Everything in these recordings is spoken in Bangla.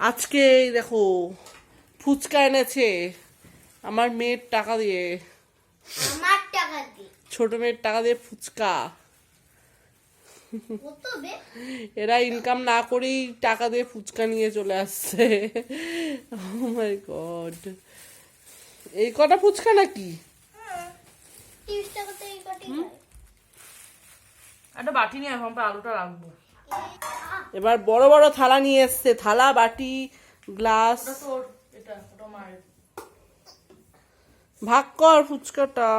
আজকে দেখো ফুচকা এনেছে আমার মেয়ের টাকা দিয়ে, আমার টাকা দিয়ে ছোট মেয়ের টাকা দিয়ে ফুচকা। কত বে? এরা ইনকাম না করেই টাকা দিয়ে ফুচকা নিয়ে চলে আসছে। ও মাই গড, এই কটা ফুচকা নাকি? 30 টাকাতে এই কটি হয়। একটা বাটি নিয়ে এখন আলুটা রাখবো। এবার বড় বড় থালা নিয়ে এসছে, থালা বাটি গ্লাস। ওটা তোর, এটা ওটা মায়ের। ভাগ কর ফুচকাটা।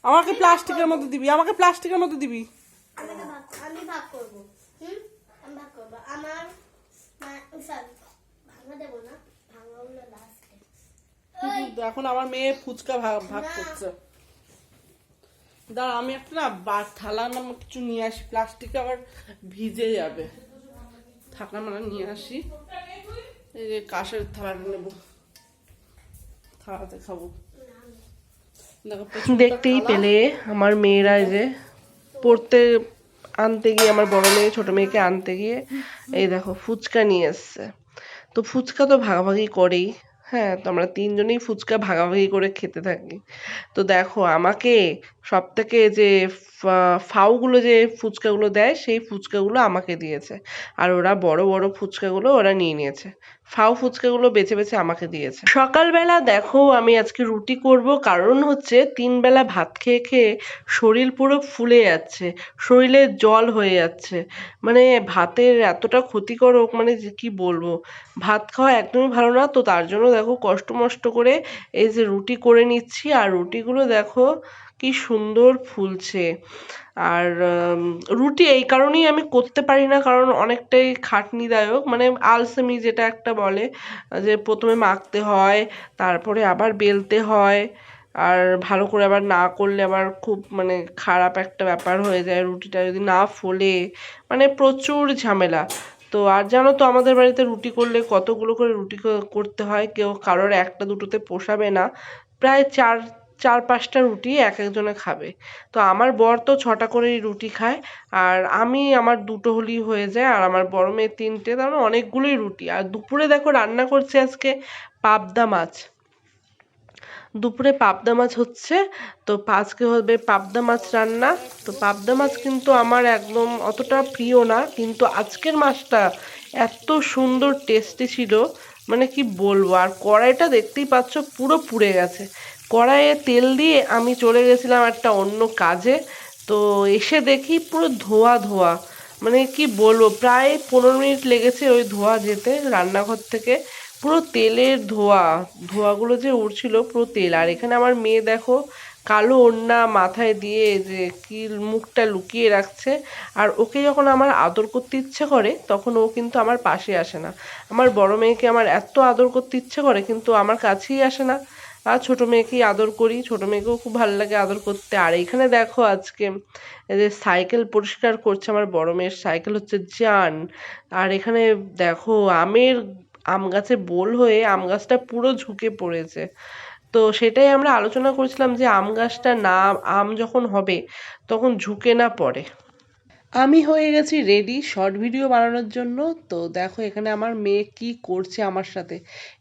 আমাকে প্লাস্টিকের মধ্যে দিবি, আমাকে প্লাস্টিকের মধ্যে দিবি। আমি ভাগ করব। আমি ভাগ করব। আমার ভাঙা দেব না, ভাঙা হলো লাস্টে। এখন আমার মেয়ে ফুচকা ভাগ করছে। দাঁড়া, আমি একটা না থালা না কিছু নিয়ে আসি, প্লাস্টিক আবার ভিজে যাবে। থালা মানে নিয়ে আসি, এই যে কাঁচের থালাটা নেবো, থালাতে খাবো। দেখতেই পেলে আমার মেয়েরা যে পড়তে আনতে গিয়ে, আমার বড় মেয়ে ছোট মেয়েকে আনতে গিয়ে এই দেখো ফুচকা নিয়ে এসছে। তো ফুচকা তো ভাগাভাগি করেই, হ্যাঁ, তো আমরা তিনজনেই ফুচকা ভাগাভাগি করে খেতে থাকি। তো দেখো আমাকে সব থেকে যে ফাউগুলো যে ফুচকাগুলো দেয় সেই ফুচকাগুলো আমাকে দিয়েছে, আর ওরা বড় বড় ফুচকাগুলো ওরা নিয়ে নিয়েছে। ফাউ ফুচকাগুলো বেছে বেছে আমাকে দিয়েছে। সকালবেলা দেখো আমি আজকে রুটি করব, কারণ হচ্ছে 3 বেলা ভাত খেয়ে খেয়ে শরীর পুরো ফুলে যাচ্ছে, শরীরে জল হয়ে যাচ্ছে। মানে ভাতের এতটা ক্ষতিকারক, মানে যে কি বলবো, ভাত খাওয়া একদমই ভালো না। তো তার জন্য দেখো কষ্ট মষ্ট করে এই যে রুটি করে নিচ্ছি, আর রুটিগুলো দেখো কি সুন্দর ফুলছে। আর রুটি এই কারণেই আমি করতে পারি না, কারণ অনেকটাই খাটনিদায়ক, মানে আলসেমি যেটা একটা বলে, যে প্রথমে মাখতে হয়, তারপরে আবার বেলতে হয়, আর ভালো করে আবার না করলে আবার খুব মানে খারাপ একটা ব্যাপার হয়ে যায়, রুটিটা যদি না ফোলে, মানে প্রচুর ঝামেলা। তো আর জানো তো আমাদের বাড়িতে রুটি করলে কতগুলো করে রুটি করতে হয়, কেউ কারোর একটা দুটোতে পোষাবে না, প্রায় চার চার পাঁচটা রুটি এক একজনে খাবে। তো আমার বর তো 6টা করেই রুটি খায়, আর আমি আমার 2টো হলেই হয়ে যায়, আর আমার বড় মেয়ে 3টে, তার মানে অনেকগুলোই রুটি। আর দুপুরে দেখো রান্না করছে আজকে পাবদা মাছ, দুপুরে পাবদা মাছ হচ্ছে। তো আজকে হবে পাবদা মাছ রান্না। তো পাবদা মাছ কিন্তু আমার একদম অতটা প্রিয় না, কিন্তু আজকের মাছটা এত সুন্দর টেস্টি ছিল, মানে কি বলবো। আর কড়াইটা দেখতেই পাচ্ছ পুরো পুড়ে গেছে। কড়াইয়ে তেল দিয়ে আমি চলে গেছিলাম একটা অন্য কাজে, তো এসে দেখি পুরো ধোয়া ধোয়া, মানে কি বলবো, প্রায় 15 মিনিট লেগেছে ওই ধোয়া যেতে রান্নাঘর থেকে। পুরো তেলের ধোয়া, ধোয়াগুলো যে উড়ছিল পুরো তেল। আর এখানে আমার মেয়ে দেখো কালো ওড়না মাথায় দিয়ে যে কি মুখটা লুকিয়ে রাখছে। আর ওকে যখন আমার আদর করতে ইচ্ছে করে তখন ও কিন্তু আমার পাশে আসে না। আমার বড় মেয়েকে আমার এত আদর করতে ইচ্ছে করে, কিন্তু আমার কাছেই আসে না। আর ছোট মেয়েকেই আদর করি, ছোট মেয়েকেও খুব ভালো লাগে আদর করতে। আর এখানে দেখো আজকে এই যে সাইকেল পরিষ্কার করছে আমার বড় মেয়ের সাইকেল হচ্ছে জান। আর এখানে দেখো আম গাছে বোল হয়ে আম গাছটা পুরো ঝুঁকে পড়েছে। তো সেটাই আমরা আলোচনা করছিলাম যে আম গাছটা না, আম যখন হবে তখন ঝুঁকে না পড়ে। আমি হয়ে গেছি রেডি শর্ট ভিডিও বানানোর জন্য। তো দেখো এখানে আমার মেয়ে কি করছে আমার সাথে,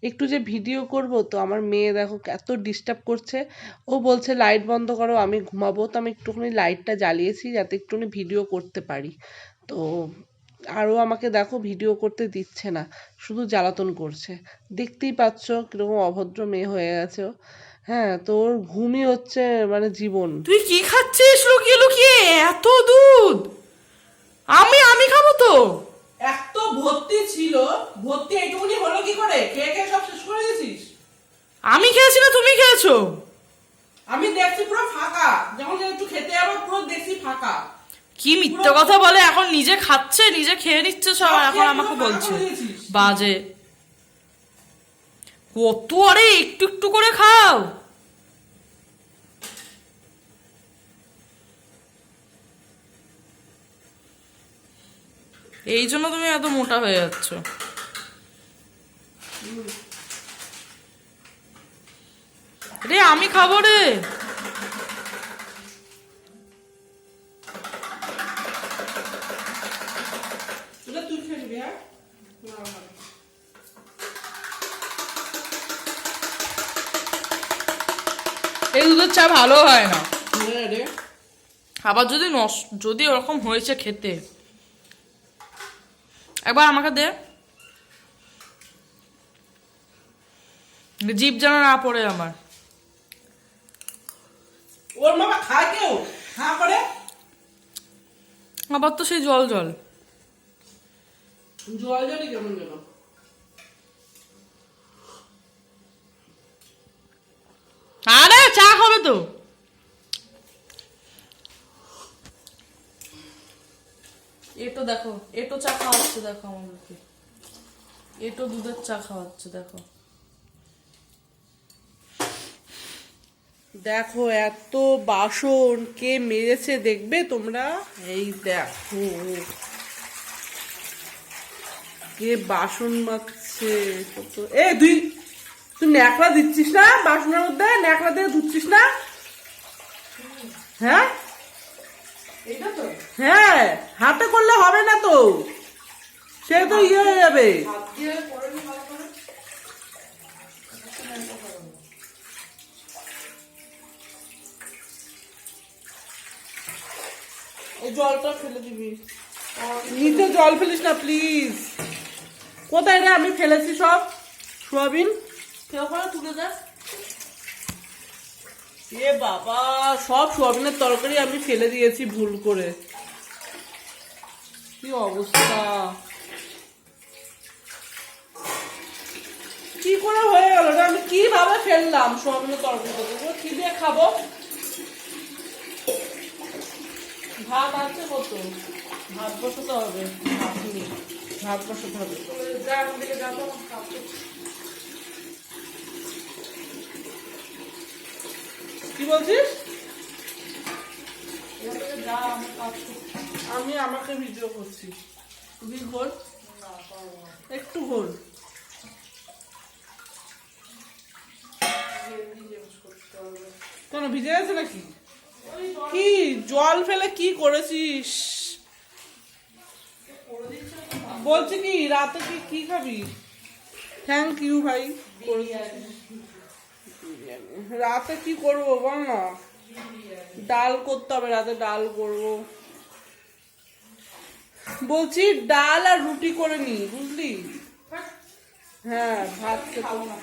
একটু যে ভিডিও করব, তো আমার মেয়ে দেখো এত ডিস্টার্ব করছে। ও বলছে লাইট বন্ধ করো, আমি ঘুমাবো। তো আমি একটুখানি লাইটটা জ্বালিয়েছি যাতে একটুখানি ভিডিও করতে পারি। তো আরও আমাকে দেখো ভিডিও করতে দিচ্ছে না, শুধু জ্বালাতন করছে। দেখতেই পাচ্ছ কিরকম অভদ্র মেয়ে হয়ে গেছে ও। হ্যাঁ, তো ওর ঘুমই হচ্ছে মানে জীবন। তুই কি খাচ্ছিস লুকিয়ে লুকিয়ে এত দুধ? আমি খাবো তো। এত ভর্তি ছিল, ভর্তি এইটুকুনি হলো কি করে? খেয়ে খেয়ে সব শেষ করে দিয়েছিস? আমি খেয়েছি না তুমি খেয়েছো? আমি দেখছি পুরো ফাঁকা, যখন একটু খেতে যাবো পুরো দেখছি ফাঁকা। কি মিথ্যে কথা বলে, এখন নিজে খাচ্ছে, নিজে খেয়ে নিচ্ছে সব, আর এখন আমাকে বলছে বাজে। কত আরে একটু একটু করে খাও। এই জন্য তুমি এত মোটা হয়ে যাচ্ছ। রে আমি খাবো রে। তুই খেয়ে নিবি, হ্যাঁ? এই দুধের চা ভালো হয় না। রে আবার যদি ওরকম হয়েছে খেতে, একবার আমাকে দে, জিভ যেন না পড়ে আমার। ওর মামা খায় কেউ হ্যাঁ করে আবার তো সেই জল জল। জল জলই কেমন যেন। আরে চা খাবে তো। এটো দেখো, এটো চা খাওয়াচ্ছে দেখো আমাদেরকে, এটো দুধের চা খাওয়াচ্ছে দেখো। দেখো এত বাসন কে মেরেছে দেখবে তোমরা, এই দেখো কে বাসন মাজছে। এ তুই তুই ন্যাকড়া দিচ্ছিস না বাসনের মধ্যে, ন্যাকড়া দিয়ে ধুচ্ছিস না? হ্যাঁ এইটা তো হ্যাঁ, হাতে করলে হবে না তো, সে তো ইয়ে হয়ে যাবে। হাত দিয়ে করে নি ভালো করে। এই জলটা ফেলে দিবি, নিচে জল ফেলিস না প্লিজ। কোথায় রে, আমি ফেলেছি সব সোয়াবিন। কেউ করে তুলে দেয়। এ বাবা, সব সোয়াবিনের তরকারি আমি ফেলে দিয়েছি ভুল করে, কি অবস্থা, কি করে হয়ে গেল রে, আমি কিভাবে ফেললাম সোয়াবিনের তরকারি, কি দিয়ে খাবো? ভাত আছে কত, ভাত বসাতে হবে, ভাত নেই, ভাত বসাতে হবে। যা এখন থেকে যা তো, কি বলছিস? আমি আমাকে ভিডিও করছি, তুই ঘোর, একটু ঘোর। কেন ভিজে গেছে নাকি? কি জল ফেলে কি করেছিস? বলছি কি রাতে কি খাবি? থ্যাংক ইউ ভাই। রাতে কি করবো বল না? ডাল করতে হবে, রাতে ডাল করবো। বলছি ডাল আর রুটি করে নি, বুঝলি? হ্যাঁ ভাত খেতে না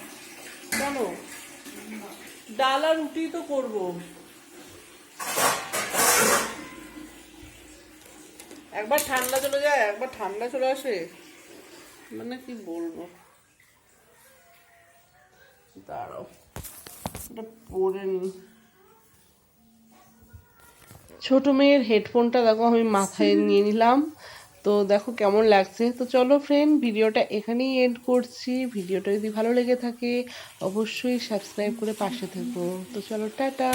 কেন, ডাল আর রুটি তো করবো। একবার ঠান্ডা চলে যায়, একবার ঠান্ডা চলে আসে, মানে কি বলবো। দাঁড়াও এটা পরে নি। ছোট মেয়ের হেডফোনটা দেখো আমি মাথায় নিয়ে নিলাম, তো দেখো কেমন লাগছে। তো চলো ফ্রেন্ড, ভিডিওটা এখানেই এন্ড করছি। ভিডিওটা যদি ভালো লেগে থাকে অবশ্যই সাবস্ক্রাইব করে পাশে থেকো। তো চলো টাটা।